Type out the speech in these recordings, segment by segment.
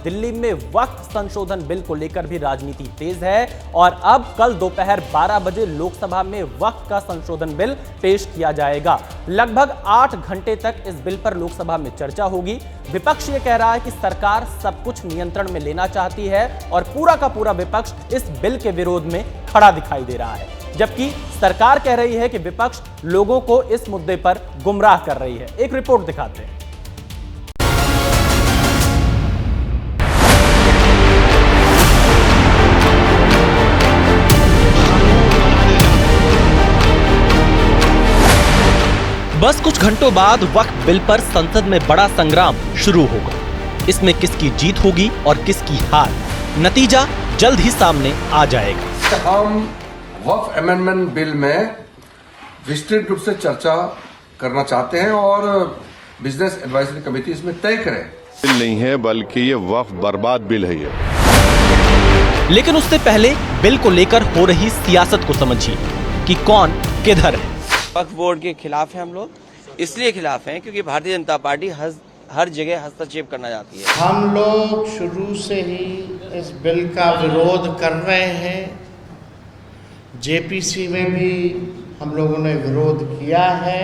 दिल्ली में वक्फ संशोधन बिल को लेकर भी राजनीति तेज है और अब कल दोपहर 12 बजे लोकसभा में वक्फ का संशोधन बिल पेश किया जाएगा। लगभग 8 घंटे तक इस बिल पर लोकसभा में चर्चा होगी। विपक्ष ये कह रहा है कि सरकार सब कुछ नियंत्रण में लेना चाहती है और पूरा का पूरा विपक्ष इस बिल के विरोध में खड़ा दिखाई दे रहा है, जबकि सरकार कह रही है कि विपक्ष लोगों को इस मुद्दे पर गुमराह कर रही है। एक रिपोर्ट दिखाते हैं। बस कुछ घंटों बाद वक्फ बिल पर संसद में बड़ा संग्राम शुरू होगा। इसमें किसकी जीत होगी और किसकी हार, नतीजा जल्द ही सामने आ जाएगा। हम वक्फ अमेंडमेंट बिल में विस्तृत रूप से चर्चा करना चाहते हैं और बिजनेस एडवाइजरी कमेटी इसमें तय करे। बिल नहीं है बल्कि ये वक्फ बर्बाद बिल है ये। लेकिन उससे पहले बिल को लेकर हो रही सियासत को समझिए कि कौन किधर है। वक्फ बोर्ड के खिलाफ हैं हम लोग, इसलिए खिलाफ हैं क्योंकि भारतीय जनता पार्टी हर जगह हस्तक्षेप करना चाहती है। हम लोग शुरू से ही इस बिल का विरोध कर रहे हैं। जेपीसी में भी हम लोगों ने विरोध किया है।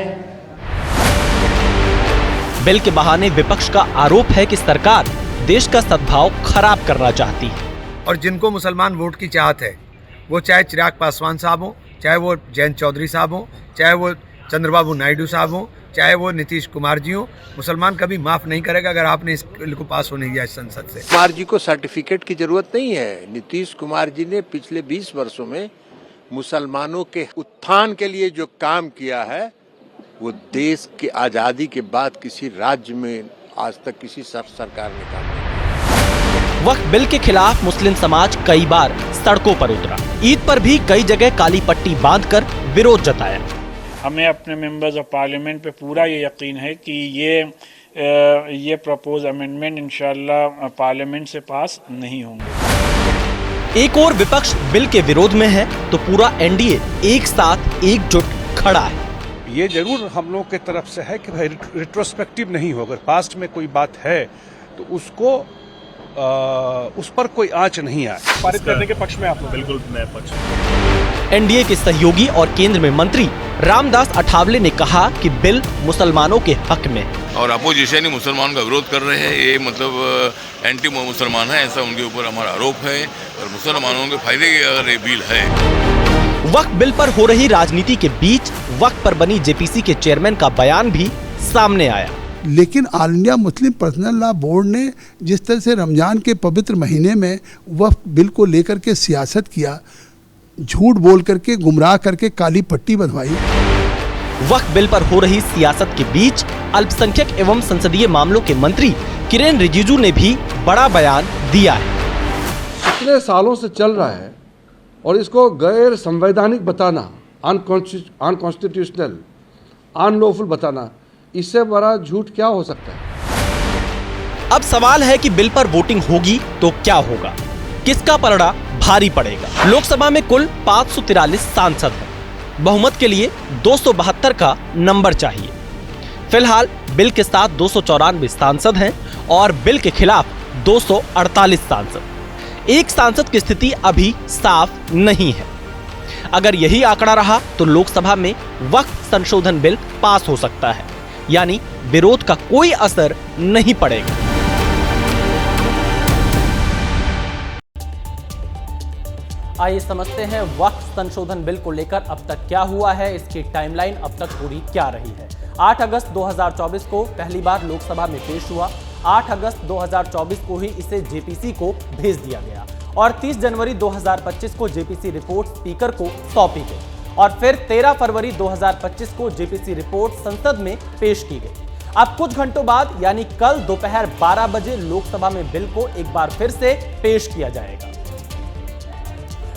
बिल के बहाने विपक्ष का आरोप है कि सरकार देश का सद्भाव खराब करना चाहती है। और जिनको मुसलमान वोट की चाहत है, वो चाहे चिराग पासवान साहब हो, चाहे वो जयंत चौधरी साहब हो, चाहे वो चंद्रबाबू नायडू साहब हो, चाहे वो नीतीश कुमार जी हो, मुसलमान कभी माफ नहीं करेगा अगर आपने इस बिल को पास होने दिया संसद से। कुमार जी को सर्टिफिकेट की जरूरत नहीं है। नीतीश कुमार जी ने पिछले 20 वर्षों में मुसलमानों के उत्थान के लिए जो काम किया है, वो देश की आजादी के बाद किसी राज्य में आज तक किसी सरकार ने काम नहीं किया। वक्फ बिल के खिलाफ मुस्लिम समाज कई बार सड़कों पर उतरा। ईद पर भी कई जगह काली पट्टी बांधकर विरोध जताया। हमें अपने मेंबर्स ऑफ पार्लियामेंट पे पूरा ये यकीन है कि ये प्रपोज अमेंडमेंट इंशाल्लाह पार्लियामेंट से पास नहीं होंगे। एक और विपक्ष बिल के विरोध में है तो पूरा एनडीए एक साथ एकजुट खड़ा है। ये जरूर हम लोग की तरफ से है कि भाई रिट्रोस्पेक्टिव नहीं हो। अगर पास्ट में कोई बात है तो उसको उस पर कोई आंच नहीं आए। पारित करने के पक्ष में आप लोग? बिल्कुल मैं पक्ष। एनडीए के सहयोगी और केंद्र में मंत्री रामदास अठावले ने कहा कि बिल मुसलमानों के हक में और अपोजिशन ही मुसलमान का विरोध कर रहे हैं। ये मतलब एंटी मुसलमान है, ऐसा उनके ऊपर हमारा आरोप है और मुसलमानों के फायदे के अगर ये बिल है। वक्फ बिल पर हो रही राजनीति के बीच वक्फ पर बनी जेपीसी के चेयरमैन का बयान भी सामने आया। लेकिन all India Muslim personal law board ने जिस तरह से रमजान के पवित्र महीने में वक्फ बिल को लेकर के सियासत किया, झूठ बोल करके, गुमराह करके काली पट्टी बंधवाई। वक्फ बिल पर हो रही सियासत के बीच अल्पसंख्यक एवं संसदीय मामलों के मंत्री किरेन रिजिजू ने भी बड़ा बयान दिया है। इतने सालों से चल रहा है और इसको गैर संवैधानिक बताना, अनकॉन्स्टिट्यूशनल, अनलॉफुल बताना, इससे बड़ा झूठ क्या हो सकता है। अब सवाल है कि बिल पर वोटिंग होगी तो क्या होगा, किसका पलड़ा भारी पड़ेगा। लोकसभा में कुल 543 सांसद हैं। बहुमत के लिए 272 का नंबर चाहिए। फिलहाल बिल के साथ 294 सांसद हैं और बिल के खिलाफ 248 सांसद। एक सांसद की स्थिति अभी साफ नहीं है। अगर यही आंकड़ा रहा तो लोकसभा में वक्फ संशोधन बिल पास हो सकता है, यानी विरोध का कोई असर नहीं पड़ेगा। आइए समझते हैं वक्फ संशोधन बिल को लेकर अब तक क्या हुआ है, इसकी टाइमलाइन अब तक पूरी क्या रही है। 8 अगस्त 2024 को पहली बार लोकसभा में पेश हुआ। 8 अगस्त 2024 को ही इसे जेपीसी को भेज दिया गया और 30 जनवरी 2025 को जेपीसी रिपोर्ट स्पीकर को सौंपी गई और फिर 13 फरवरी 2025 को जेपीसी रिपोर्ट संसद में पेश की गई। अब कुछ घंटों बाद यानी कल दोपहर 12 बजे लोकसभा में बिल को एक बार फिर से पेश किया जाएगा।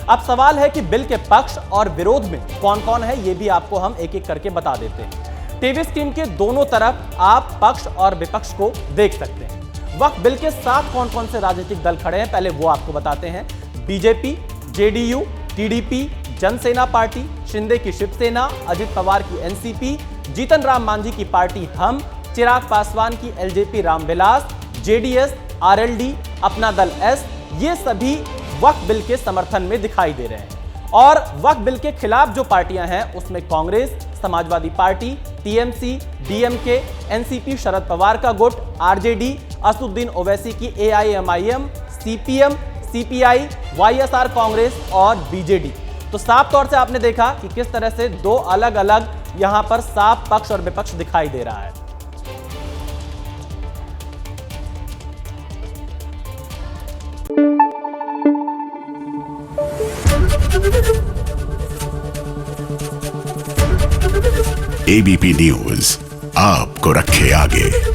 अब सवाल है कि बिल के पक्ष और विरोध में कौन कौन है, ये भी आपको हम एक एक करके बता देते हैं। टीवी स्क्रीन के दोनों तरफ आप पक्ष और विपक्ष को देख सकते हैं। वक्फ बिल के साथ कौन कौन से राजनीतिक दल खड़े हैं, पहले वो आपको बताते हैं। BJP, JDU, TDP, Jana Sena party, Shinde की शिवसेना, अजित पवार की एनसीपी, जीतन राम मांझी की पार्टी हम, चिराग पासवान की एलजेपी रामविलास, जेडीएस, आरएलडी, अपना दल एस, ये सभी वक्फ बिल के समर्थन में दिखाई दे रहे हैं। और वक्फ बिल के खिलाफ जो पार्टियां हैं उसमें Congress, Samajwadi Party, TMC, DMK, NCP Sharad Pawar का गुट, आरजेडी असदुद्दीन ओवैसी की AIMIM, CPM, CPI, YSR Congress और बीजेडी। तो साफ तौर से आपने देखा कि किस तरह से दो अलग अलग यहां पर साफ पक्ष और विपक्ष दिखाई दे रहा है। एबीपी न्यूज आपको रखे आगे।